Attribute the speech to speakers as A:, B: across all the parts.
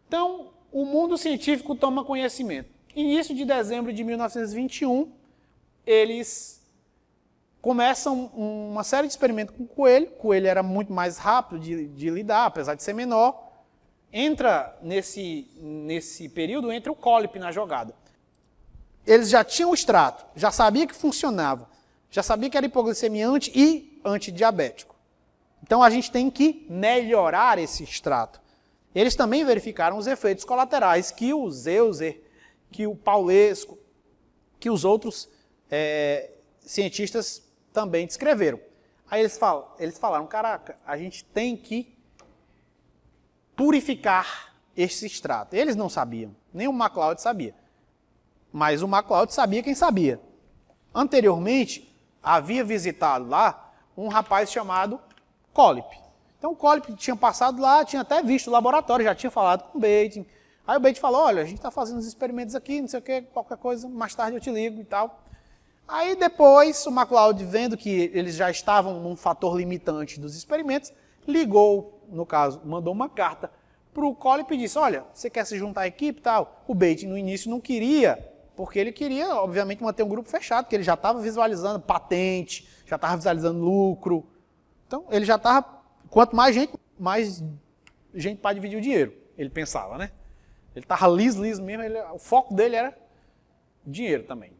A: Então, o mundo científico toma conhecimento. Início de dezembro de 1921, eles começam uma série de experimentos com o coelho. O coelho era muito mais rápido de lidar, apesar de ser menor. Entra nesse período, entra o Colip na jogada. Eles já tinham o extrato, já sabia que funcionava, já sabia que era hipoglicemia e antidiabético. Então a gente tem que melhorar esse extrato. Eles também verificaram os efeitos colaterais que o Zeuser, que o Paulesco, que os outros cientistas também descreveram. Aí eles falaram, caraca, a gente tem que purificar esse extrato. Eles não sabiam, nem o MacLeod sabia. Mas o MacLeod sabia quem sabia. Anteriormente, havia visitado lá um rapaz chamado Colip. Então o Colip tinha passado lá, tinha até visto o laboratório, já tinha falado com o Bates. Aí o Bates falou, olha, a gente está fazendo os experimentos aqui, não sei o que, qualquer coisa, mais tarde eu te ligo e tal. Aí depois o MacLeod, vendo que eles já estavam num fator limitante dos experimentos, ligou, no caso, mandou uma carta para o Colip e disse, olha, você quer se juntar à equipe e tal? O Bates no início não queria, porque ele queria, obviamente, manter um grupo fechado, porque ele já estava visualizando patente, já estava visualizando lucro. Então, ele já estava, quanto mais gente para dividir o dinheiro, ele pensava, né? Ele estava liso mesmo, o foco dele era dinheiro também.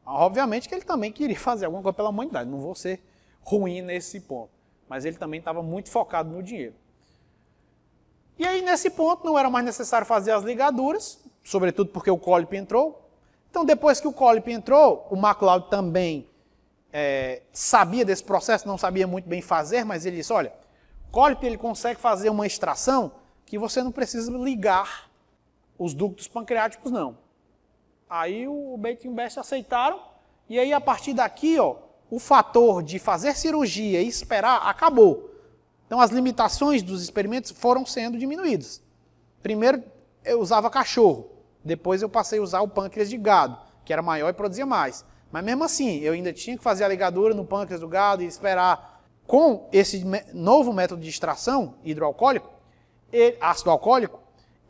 A: Obviamente que ele também queria fazer alguma coisa pela humanidade, não vou ser ruim nesse ponto, mas ele também estava muito focado no dinheiro. E aí, nesse ponto, não era mais necessário fazer as ligaduras, sobretudo porque o Colip entrou. Então, depois que o Colip entrou, o MacLeod também sabia desse processo, não sabia muito bem fazer, mas ele disse, olha, o Colip ele consegue fazer uma extração que você não precisa ligar os ductos pancreáticos, não. Aí o Bates e o Best aceitaram, e aí a partir daqui, ó, o fator de fazer cirurgia e esperar acabou. Então as limitações dos experimentos foram sendo diminuídas. Primeiro eu usava cachorro, depois eu passei a usar o pâncreas de gado, que era maior e produzia mais. Mas mesmo assim, eu ainda tinha que fazer a ligadura no pâncreas do gado e esperar. Com esse novo método de extração hidroalcoólico, ácido alcoólico,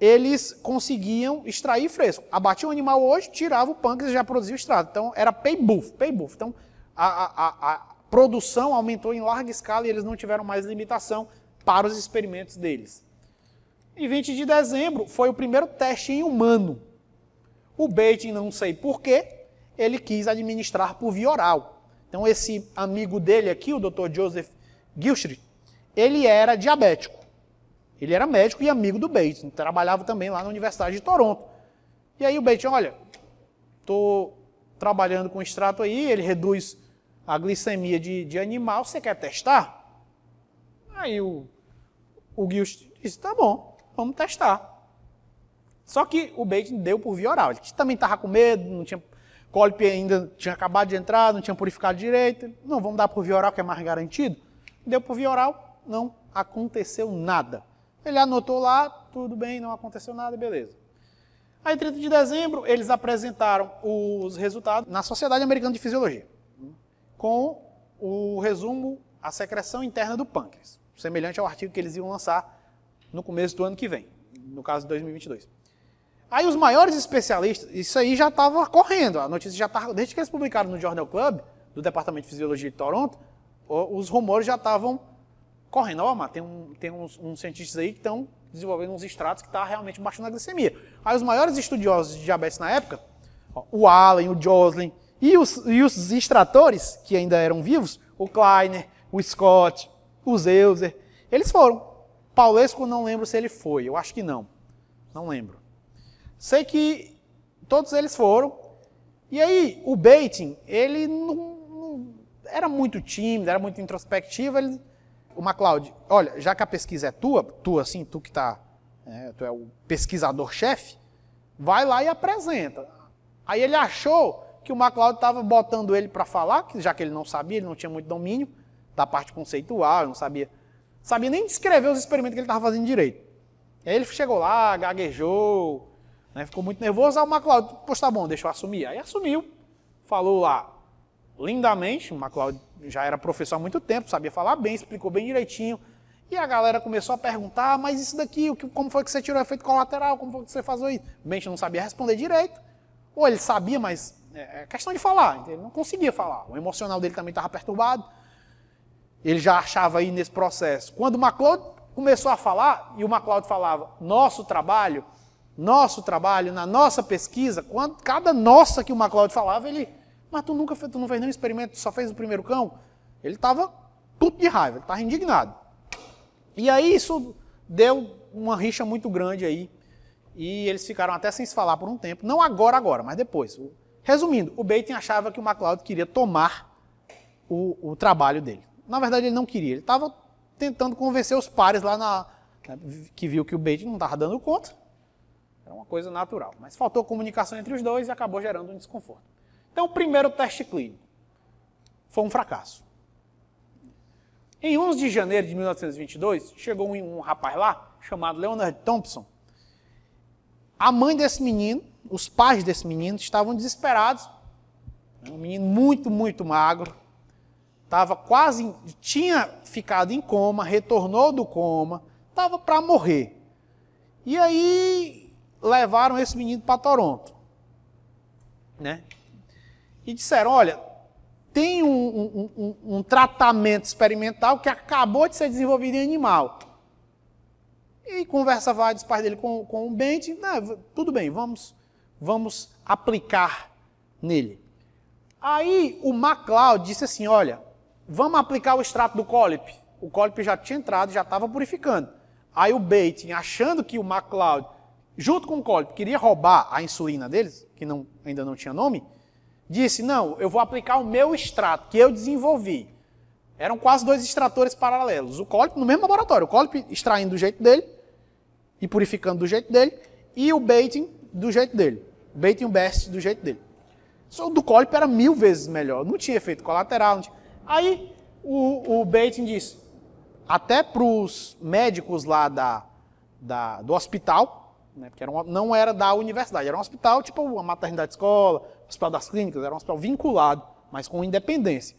A: eles conseguiam extrair fresco. Abatia o animal hoje, tirava o pâncreas e já produzia o extrato. Então era pay-buff. Então a produção aumentou em larga escala e eles não tiveram mais limitação para os experimentos deles. Em 20 de dezembro foi o primeiro teste em humano. O Bates, não sei porquê, ele quis administrar por via oral. Então esse amigo dele aqui, o Dr. Joseph Gilchrist, ele era diabético. Ele era médico e amigo do Bates, trabalhava também lá na Universidade de Toronto. E aí o Bates, olha, estou trabalhando com extrato aí, ele reduz a glicemia de animal, você quer testar? Aí o Gilchrist disse, tá bom, vamos testar. Só que o Bates deu por via oral, ele também estava com medo, não tinha... Colip ainda tinha acabado de entrar, não tinha purificado direito. Não, vamos dar por via oral, que é mais garantido. Deu por via oral, não aconteceu nada. Ele anotou lá, tudo bem, não aconteceu nada, beleza. Aí, 30 de dezembro, eles apresentaram os resultados na Sociedade Americana de Fisiologia, com o resumo, a secreção interna do pâncreas, semelhante ao artigo que eles iam lançar no começo do ano que vem, no caso de 2022. Aí os maiores especialistas, isso aí já estava correndo, a notícia já estava, desde que eles publicaram no Journal Club, do Departamento de Fisiologia de Toronto, os rumores já estavam correndo. Ó, tem uns cientistas aí que estão desenvolvendo uns extratos que estão realmente baixando a glicemia. Aí os maiores estudiosos de diabetes na época, o Allen, o Joslin, e os extratores, que ainda eram vivos, o Kleiner, o Scott, o Zeuser, eles foram. Paulesco, não lembro se ele foi, eu acho que não lembro. Sei que todos eles foram, e aí o Bates, ele não era muito tímido, era muito introspectivo, o MacLeod, olha, já que a pesquisa é tua assim, tu que tu é o pesquisador-chefe, vai lá e apresenta. Aí ele achou que o MacLeod estava botando ele para falar, já que ele não sabia, ele não tinha muito domínio da parte conceitual, ele não sabia nem descrever os experimentos que ele estava fazendo direito. Aí ele chegou lá, gaguejou, né, ficou muito nervoso, aí o MacLeod, pois tá bom, deixa eu assumir. Aí assumiu, falou lá lindamente, o MacLeod já era professor há muito tempo, sabia falar bem, explicou bem direitinho, E a galera começou a perguntar, mas isso daqui, como foi que você tirou o efeito colateral? Como foi que você fazia isso? O Bench não sabia responder direito. Ou ele sabia, mas é questão de falar. Ele não conseguia falar. O emocional dele também estava perturbado. Ele já achava aí nesse processo. Quando o MacLeod começou a falar, e o MacLeod falava, nosso trabalho, na nossa pesquisa, cada nossa que o MacLeod falava, ele, mas tu não fez nenhum experimento, tu só fez o primeiro cão? Ele estava puto de raiva, ele estava indignado. E aí isso deu uma rixa muito grande aí, e eles ficaram até sem se falar por um tempo, não agora, mas depois. Resumindo, o Bateman achava que o MacLeod queria tomar o trabalho dele. Na verdade ele não queria, ele estava tentando convencer os pares lá que viu que o Bateman não estava dando conta. Era uma coisa natural, mas faltou comunicação entre os dois e acabou gerando um desconforto. Então o primeiro teste clínico foi um fracasso. Em 11 de janeiro de 1922, chegou um rapaz lá, chamado Leonard Thompson. A mãe desse menino, os pais desse menino, estavam desesperados. Um menino muito, muito magro. Tinha ficado em coma, retornou do coma, estava para morrer. E aí levaram esse menino para Toronto. Né? E disseram, olha, tem um tratamento experimental que acabou de ser desenvolvido em animal. E conversa vai dos pais dele com o Bente, tudo bem, vamos aplicar nele. Aí o MacLeod disse assim, olha, vamos aplicar o extrato do Collip. O Collip já tinha entrado, já estava purificando. Aí o Bateman, achando que o MacLeod, junto com o Collip, queria roubar a insulina deles, que ainda não tinha nome, disse, não, eu vou aplicar o meu extrato, que eu desenvolvi. Eram quase dois extratores paralelos. O Collip no mesmo laboratório, o Collip extraindo do jeito dele, e purificando do jeito dele, e o Bateman do jeito dele. O Bateman e o Best do jeito dele. Só o do Collip era 1000 vezes melhor, não tinha efeito colateral. Aí o Bateman disse, até para os médicos lá do hospital, né, porque não era da universidade, era um hospital tipo uma maternidade escola, hospital das clínicas, era um hospital vinculado, mas com independência.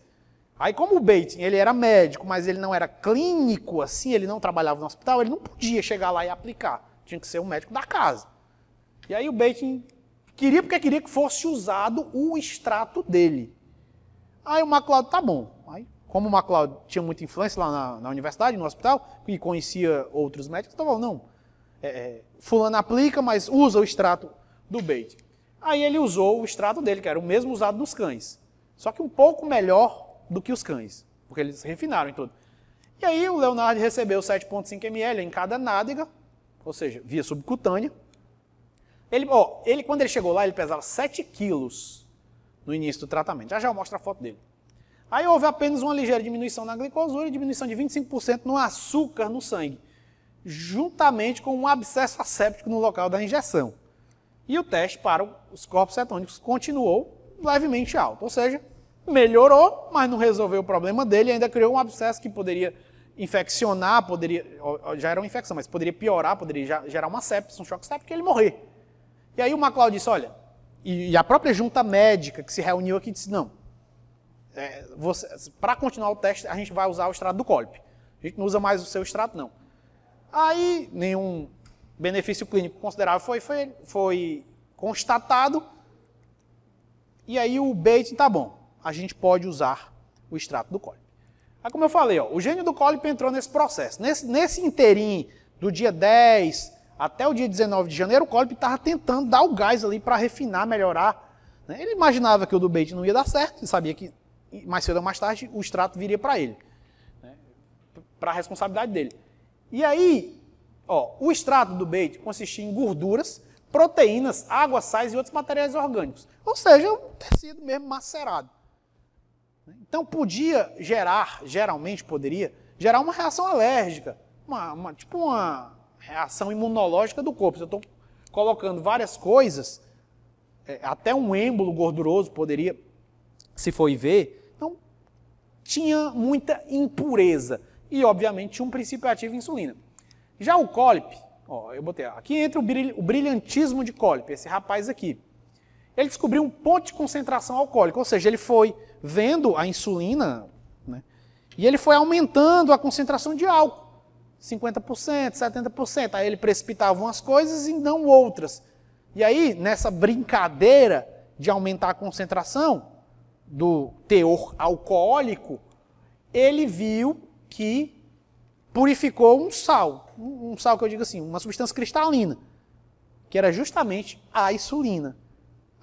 A: Aí como o Bateman, ele era médico, mas ele não era clínico assim, ele não trabalhava no hospital, ele não podia chegar lá e aplicar, tinha que ser um médico da casa. E aí o Bateman queria que fosse usado o extrato dele. Aí o MacLeod, tá bom. Aí, como o MacLeod tinha muita influência lá na universidade, no hospital, e conhecia outros médicos, então falou, não, fulano aplica, mas usa o extrato do Bateman. Aí ele usou o extrato dele, que era o mesmo usado nos cães, só que um pouco melhor do que os cães, porque eles refinaram em tudo. E aí o Leonard recebeu 7,5 ml em cada nádega, ou seja, via subcutânea. Quando ele chegou lá, ele pesava 7 quilos no início do tratamento. Já eu mostro a foto dele. Aí houve apenas uma ligeira diminuição na glicosura e diminuição de 25% no açúcar no sangue, juntamente com um abscesso asséptico no local da injeção. E o teste para os corpos cetônicos continuou levemente alto, ou seja, melhorou, mas não resolveu o problema dele e ainda criou um abscesso que poderia infeccionar, já era uma infecção, mas poderia piorar, poderia gerar uma sepsis, um choque séptico e ele morrer. E aí o MacLeod disse, olha, e a própria junta médica que se reuniu aqui disse, não, para continuar o teste a gente vai usar o extrato do Collip. A gente não usa mais o seu extrato, não. Aí nenhum benefício clínico considerável foi constatado, e aí o Bateman, tá bom, a gente pode usar o extrato do Collip. Aí como eu falei, o gênio do Collip entrou nesse processo. Nesse inteirinho do dia 10 até o dia 19 de janeiro, o Collip estava tentando dar o gás ali para refinar, melhorar. Né? Ele imaginava que o do Bateman não ia dar certo, e sabia que mais cedo ou mais tarde o extrato viria para ele, né? Para a responsabilidade dele. E aí, o extrato do Bateman consistia em gorduras, proteínas, água, sais e outros materiais orgânicos. Ou seja, um tecido mesmo macerado. Então geralmente poderia gerar uma reação alérgica, tipo uma reação imunológica do corpo. Se eu estou colocando várias coisas, até um êmbolo gorduroso poderia se for e ver. Então, tinha muita impureza e, obviamente, tinha um princípio ativo insulina. Já o Collip, eu botei aqui entra o brilhantismo de Collip, esse rapaz aqui. Ele descobriu um ponto de concentração alcoólica, ou seja, ele foi vendo a insulina, né, e ele foi aumentando a concentração de álcool. 50%, 70%. Aí ele precipitava umas coisas e não outras. E aí, nessa brincadeira de aumentar a concentração do teor alcoólico, ele viu que purificou um sal que eu digo assim, uma substância cristalina, que era justamente a insulina.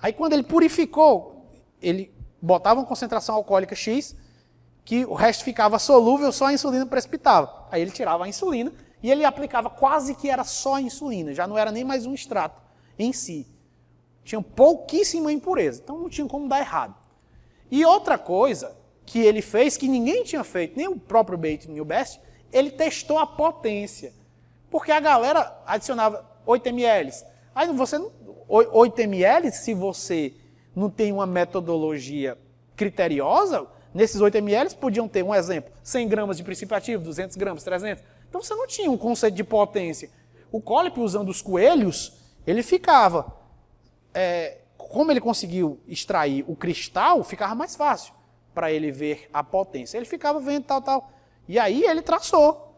A: Aí quando ele purificou, ele botava uma concentração alcoólica X, que o resto ficava solúvel, só a insulina precipitava. Aí ele tirava a insulina e ele aplicava quase que era só a insulina, já não era nem mais um extrato em si. Tinha pouquíssima impureza, então não tinha como dar errado. E outra coisa que ele fez, que ninguém tinha feito, nem o próprio Bate nem o Best, ele testou a potência. Porque a galera adicionava 8 ml. Aí você não, 8 ml, se você não tem uma metodologia criteriosa, nesses 8 ml podiam ter, um exemplo, 100 gramas de princípio ativo, 200 gramas, 300. Então você não tinha um conceito de potência. O Collip, usando os coelhos, ele ficava... como ele conseguiu extrair o cristal, ficava mais fácil para ele ver a potência. Ele ficava vendo tal. E aí ele traçou.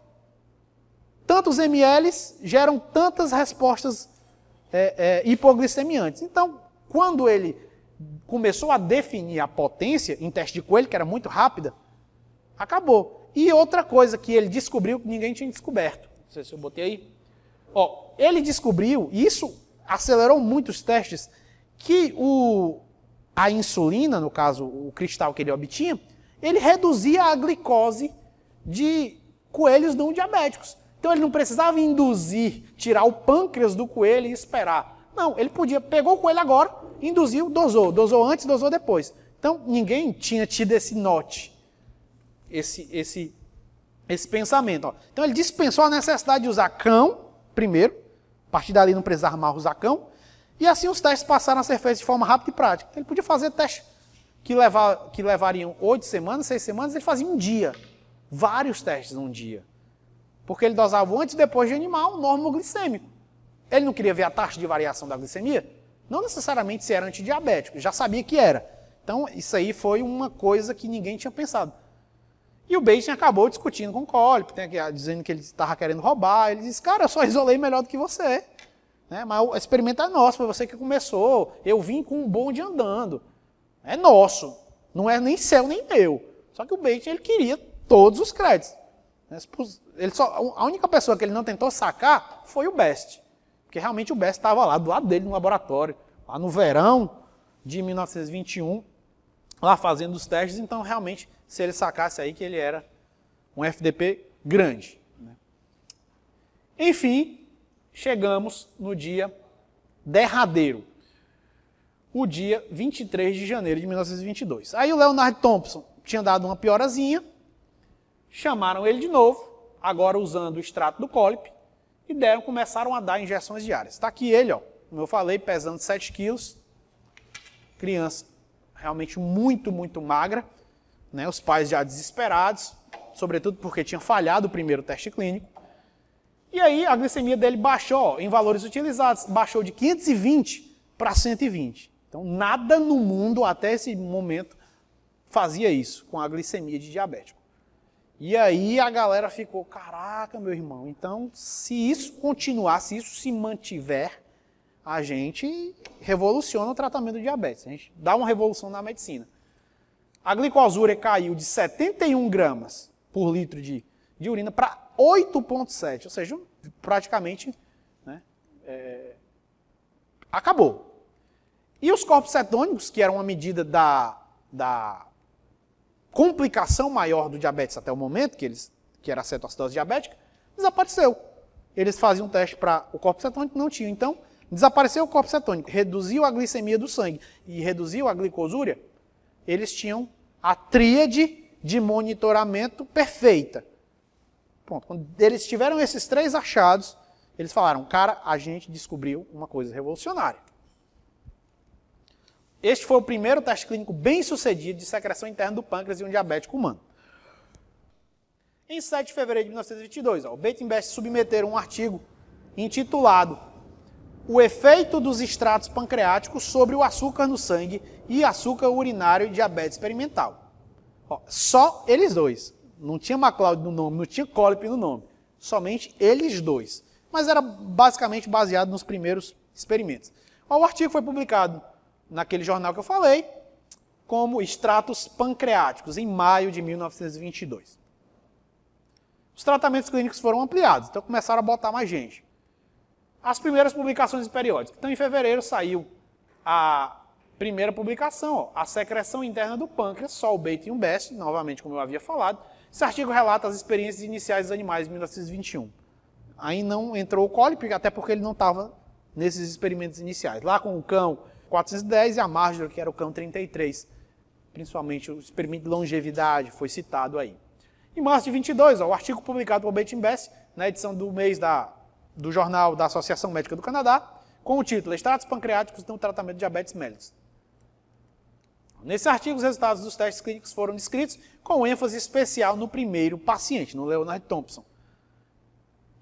A: Tantos ml geram tantas respostas hipoglicemiantes. Então, quando ele começou a definir a potência, em teste de coelho, que era muito rápida, acabou. E outra coisa que ele descobriu que ninguém tinha descoberto. Não sei se eu botei aí. Ele descobriu, e isso acelerou muito os testes, que a insulina, no caso o cristal que ele obtinha, ele reduzia a glicose de coelhos não diabéticos. Então ele não precisava induzir, tirar o pâncreas do coelho e esperar. Não, ele podia, pegou o coelho agora, induziu, dosou antes, dosou depois. Então ninguém tinha tido esse note, esse pensamento. Então ele dispensou a necessidade de usar cão, primeiro, a partir dali não precisava mais usar cão, e assim os testes passaram a ser feitos de forma rápida e prática. Ele podia fazer testes que levariam 8 semanas, 6 semanas, ele fazia um dia. Vários testes num dia. Porque ele dosava antes e depois de animal, normoglicêmico. Ele não queria ver a taxa de variação da glicemia? Não necessariamente se era antidiabético, já sabia que era. Então isso aí foi uma coisa que ninguém tinha pensado. E o Bate acabou discutindo com o Collip, dizendo que ele estava querendo roubar. Ele disse, cara, eu só isolei melhor do que você. Mas o experimento é nosso, foi você que começou. Eu vim com um bonde andando. É nosso. Não é nem seu nem meu. Só que o Bate, ele queria todos os créditos. A única pessoa que ele não tentou sacar foi o Best. Porque realmente o Best estava lá, do lado dele, no laboratório. Lá no verão de 1921, lá fazendo os testes. Então, realmente, se ele sacasse aí que ele era um FDP grande. Enfim, chegamos no dia derradeiro. O dia 23 de janeiro de 1922. Aí o Leonard Thompson tinha dado uma piorazinha, chamaram ele de novo, agora usando o extrato do Collip, e começaram a dar injeções diárias. Está aqui ele, como eu falei, pesando 7 quilos, criança realmente muito, muito magra, os pais já desesperados, sobretudo porque tinha falhado o primeiro teste clínico. E aí a glicemia dele baixou, em valores utilizados, baixou de 520 para 120. Então nada no mundo até esse momento fazia isso com a glicemia de diabético. E aí a galera ficou, caraca, meu irmão, então se isso continuar, se isso se mantiver, a gente revoluciona o tratamento do diabetes, a gente dá uma revolução na medicina. A glicosúria caiu de 71 gramas por litro de urina para 8,7, ou seja, praticamente acabou. E os corpos cetônicos, que eram uma medida da complicação maior do diabetes até o momento, que era a cetoacidose diabética, desapareceu. Eles faziam um teste para o corpo cetônico, não tinham. Então, desapareceu o corpo cetônico, reduziu a glicemia do sangue e reduziu a glicosúria, eles tinham a tríade de monitoramento perfeita. Pronto, quando eles tiveram esses 3 achados, eles falaram, cara, a gente descobriu uma coisa revolucionária. Este foi o primeiro teste clínico bem sucedido de secreção interna do pâncreas em um diabético humano. Em 7 de fevereiro de 1922, o Bate e Best submeteram um artigo intitulado O efeito dos extratos pancreáticos sobre o açúcar no sangue e açúcar urinário e diabetes experimental. Só eles dois. Não tinha MacLeod no nome, não tinha Collip no nome. somente eles dois. Mas era basicamente baseado nos primeiros experimentos. O artigo foi publicado naquele jornal que eu falei, como extratos pancreáticos, em maio de 1922. Os tratamentos clínicos foram ampliados, então começaram a botar mais gente. As primeiras publicações em periódicos. Então, em fevereiro, saiu a primeira publicação, a secreção interna do pâncreas, só o Bates e o Best, novamente, como eu havia falado. Esse artigo relata as experiências iniciais dos animais em 1921. Aí não entrou o Colip, até porque ele não estava nesses experimentos iniciais. Lá com o cão 410 e a Marjorie, que era o cão 33. Principalmente o experimento de longevidade foi citado aí. Em março de 22, o artigo publicado por Bates e Best, na edição do mês do Jornal da Associação Médica do Canadá, com o título Extratos pancreáticos no tratamento de diabetes mellitus. Nesse artigo, os resultados dos testes clínicos foram descritos com ênfase especial no primeiro paciente, no Leonard Thompson.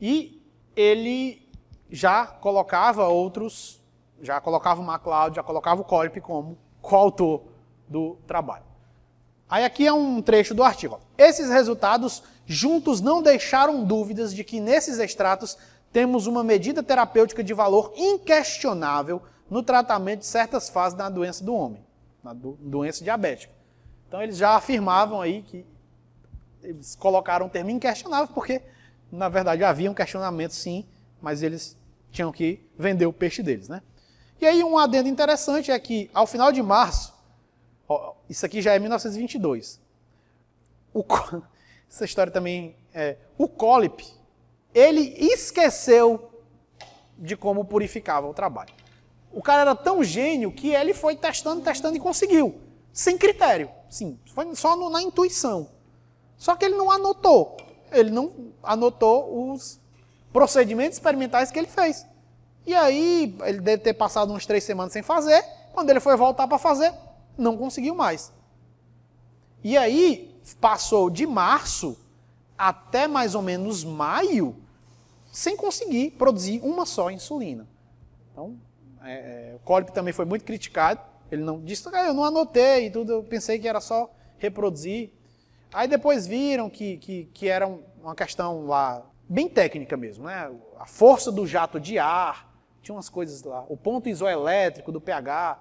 A: E ele já colocava o MacLeod, já colocava o Colip como coautor do trabalho. Aí aqui é um trecho do artigo. Esses resultados juntos não deixaram dúvidas de que nesses extratos temos uma medida terapêutica de valor inquestionável no tratamento de certas fases da doença do homem, na doença diabética. Então eles já afirmavam aí que eles colocaram o termo inquestionável porque, na verdade, havia um questionamento sim, mas eles tinham que vender o peixe deles, né? E aí um adendo interessante é que, ao final de março, isso aqui já é 1922, essa história também o Colip, ele esqueceu de como purificava o trabalho. O cara era tão gênio que ele foi testando e conseguiu, sem critério, sim, foi só na intuição. Só que ele não anotou os procedimentos experimentais que ele fez. E aí, ele deve ter passado umas 3 semanas sem fazer, quando ele foi voltar para fazer, não conseguiu mais. E aí, passou de março até mais ou menos maio, sem conseguir produzir uma só insulina. Então, o Colip também foi muito criticado. Ele não disse, eu não anotei e tudo, eu pensei que era só reproduzir. Aí depois viram que era uma questão lá, bem técnica mesmo, né? A força do jato de ar, tinha umas coisas lá, o ponto isoelétrico do pH.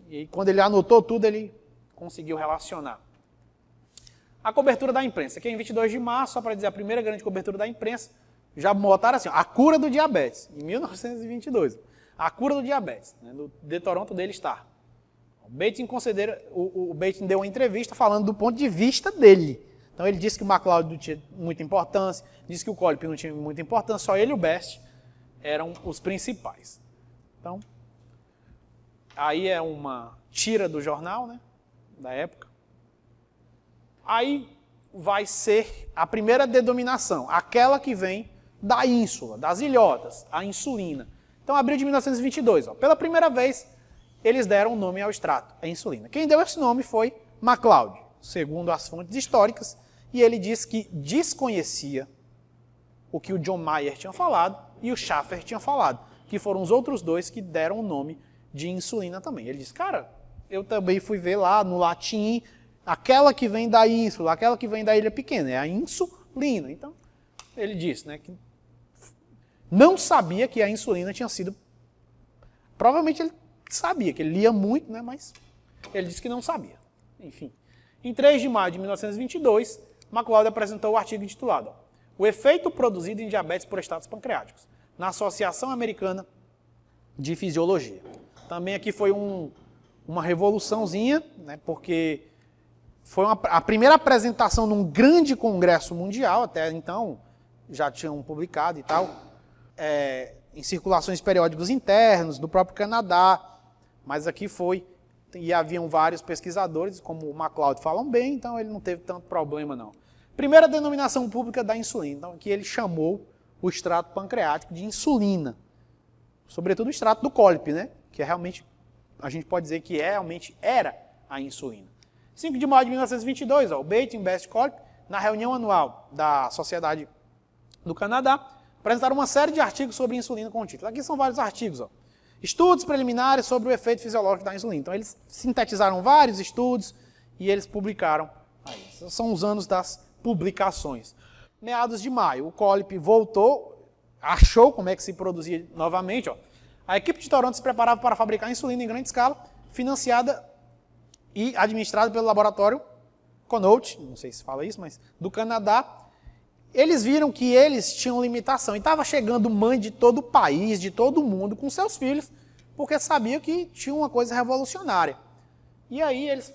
A: E quando ele anotou tudo, ele conseguiu relacionar. A cobertura da imprensa, aqui é em 22 de março, só para dizer a primeira grande cobertura da imprensa, já botaram assim, a cura do diabetes, em 1922. A cura do diabetes, né, no The Toronto Daily Star. O Bates deu uma entrevista falando do ponto de vista dele. Então ele disse que o MacLeod não tinha muita importância, disse que o Colip não tinha muita importância, só ele e o Best eram os principais. Então, aí é uma tira do jornal, né, da época. Aí vai ser a primeira denominação, aquela que vem da ínsula, das ilhotas, a insulina. Então, abril de 1922, pela primeira vez, eles deram o nome ao extrato, a insulina. Quem deu esse nome foi MacLeod, segundo as fontes históricas, e ele disse que desconhecia o que o John Mayer tinha falado e o Schaffer tinha falado, que foram os outros dois que deram o nome de insulina também. Ele disse, cara, eu também fui ver lá no latim, aquela que vem da ínsula, aquela que vem da ilha pequena, é a insulina. Então, ele disse, né, que não sabia que a insulina tinha sido... Provavelmente ele sabia, que ele lia muito, né, mas ele disse que não sabia. Enfim, em 3 de maio de 1922, MacLeod apresentou o artigo intitulado O efeito produzido em diabetes por extratos pancreáticos, na Associação Americana de Fisiologia. Também aqui foi uma revoluçãozinha, né, porque foi a primeira apresentação num grande congresso mundial, até então já tinham publicado e tal, em circulações periódicos internos do próprio Canadá, mas aqui foi, e haviam vários pesquisadores, como o MacLeod falam bem, então ele não teve tanto problema não. Primeira denominação pública da insulina, então aqui ele chamou o extrato pancreático de insulina, sobretudo o extrato do Colip, né, que é realmente, a gente pode dizer que realmente era a insulina. 5 de maio de 1922, o Bates e Best Colip, na reunião anual da Sociedade do Canadá, apresentaram uma série de artigos sobre insulina com o título. Aqui são vários artigos. Estudos preliminares sobre o efeito fisiológico da insulina. Então eles sintetizaram vários estudos e eles publicaram. Aí, esses são os anos das publicações. meados de maio, o Colip voltou, achou como é que se produzia novamente. Ó. A equipe de Toronto se preparava para fabricar insulina em grande escala, financiada e administrada pelo laboratório Connaught, não sei se fala isso, mas do Canadá. Eles viram que eles tinham limitação e estava chegando mãe de todo o país, de todo o mundo, com seus filhos, porque sabia que tinha uma coisa revolucionária. E aí eles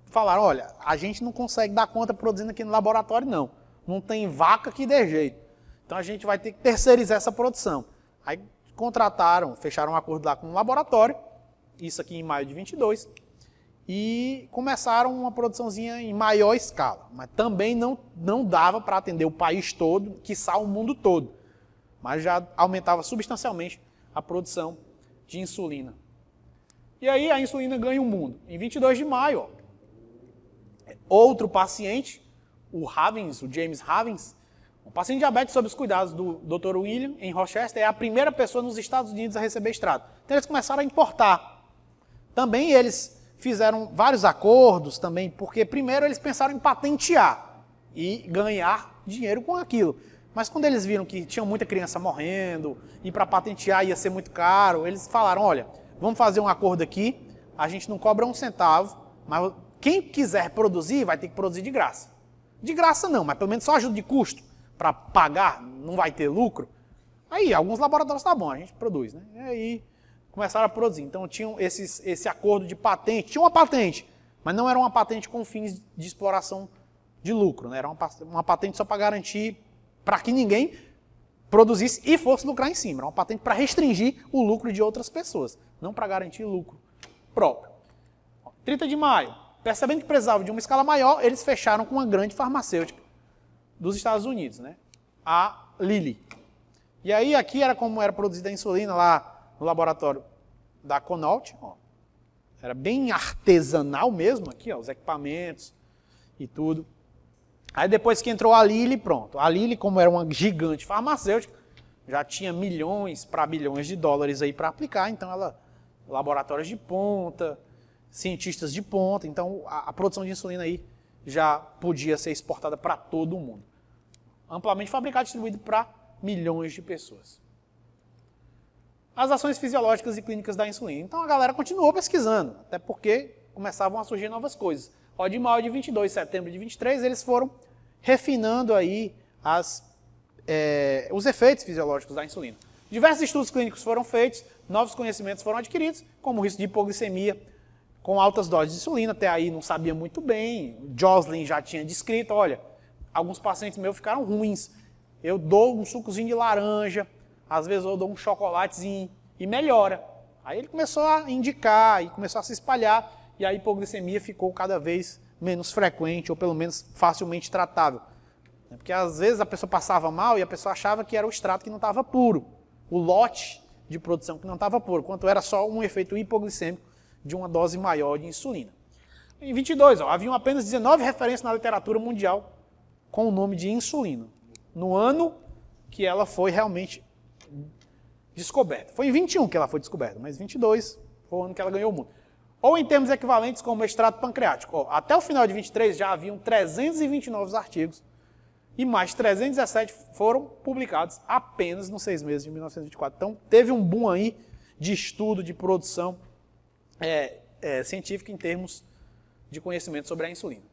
A: falaram, olha, a gente não consegue dar conta produzindo aqui no laboratório, não. Não tem vaca que dê jeito. Então a gente vai ter que terceirizar essa produção. Aí contrataram, fecharam um acordo lá com o laboratório, isso aqui em maio de 22, e começaram uma produçãozinha em maior escala. Mas também não dava para atender o país todo, quiçá o mundo todo. Mas já aumentava substancialmente a produção de insulina. E aí a insulina ganha o mundo. Em 22 de maio, ó, outro paciente, o James Havens, um paciente diabético sob os cuidados do Dr. William, em Rochester, é a primeira pessoa nos Estados Unidos a receber extrato. Então eles começaram a importar. Também eles fizeram vários acordos também, porque primeiro eles pensaram em patentear e ganhar dinheiro com aquilo. Mas quando eles viram que tinha muita criança morrendo e para patentear ia ser muito caro, eles falaram, olha, vamos fazer um acordo aqui, a gente não cobra um centavo, mas quem quiser produzir vai ter que produzir de graça. De graça não, mas pelo menos só ajuda de custo para pagar, não vai ter lucro. Aí alguns laboratórios tá bom, a gente produz, né? E aí começaram a produzir. Então tinham esse acordo de patente. Tinha uma patente, mas não era uma patente com fins de exploração de lucro. Né? Era uma patente só para garantir, para que ninguém produzisse e fosse lucrar em cima. Era uma patente para restringir o lucro de outras pessoas, não para garantir lucro próprio. 30 de maio, percebendo que precisava de uma escala maior, eles fecharam com uma grande farmacêutica dos Estados Unidos, né? A Lilly. E aí aqui era como era produzida a insulina lá no laboratório da Connaught, ó. Era bem artesanal mesmo aqui, ó, os equipamentos e tudo. Aí depois que entrou a Lilly, pronto. A Lilly, como era uma gigante farmacêutica, já tinha milhões para bilhões de dólares aí para aplicar, então ela, laboratórios de ponta, cientistas de ponta, então a produção de insulina aí já podia ser exportada para todo o mundo. Amplamente fabricada e distribuída para milhões de pessoas. As ações fisiológicas e clínicas da insulina. Então a galera continuou pesquisando, até porque começavam a surgir novas coisas. Ó, de maio de 22, setembro de 23, eles foram refinando aí os efeitos fisiológicos da insulina. Diversos estudos clínicos foram feitos, novos conhecimentos foram adquiridos, como o risco de hipoglicemia com altas doses de insulina, até aí não sabia muito bem, Joslin já tinha descrito, olha, alguns pacientes meus ficaram ruins, eu dou um sucozinho de laranja, às vezes eu dou um chocolatezinho e melhora. Aí ele começou a indicar e começou a se espalhar e a hipoglicemia ficou cada vez menos frequente ou pelo menos facilmente tratável. Porque às vezes a pessoa passava mal e a pessoa achava que era o extrato que não estava puro, o lote de produção que não estava puro, quanto era só um efeito hipoglicêmico de uma dose maior de insulina. Em 22, haviam apenas 19 referências na literatura mundial com o nome de insulina, no ano que ela foi realmente descoberta. Foi em 21 que ela foi descoberta, mas 22 foi o ano que ela ganhou o mundo. Ou em termos equivalentes como extrato pancreático. Até o final de 23 já haviam 329 artigos e mais 317 foram publicados apenas nos 6 meses de 1924. Então teve um boom aí de estudo, de produção científica em termos de conhecimento sobre a insulina.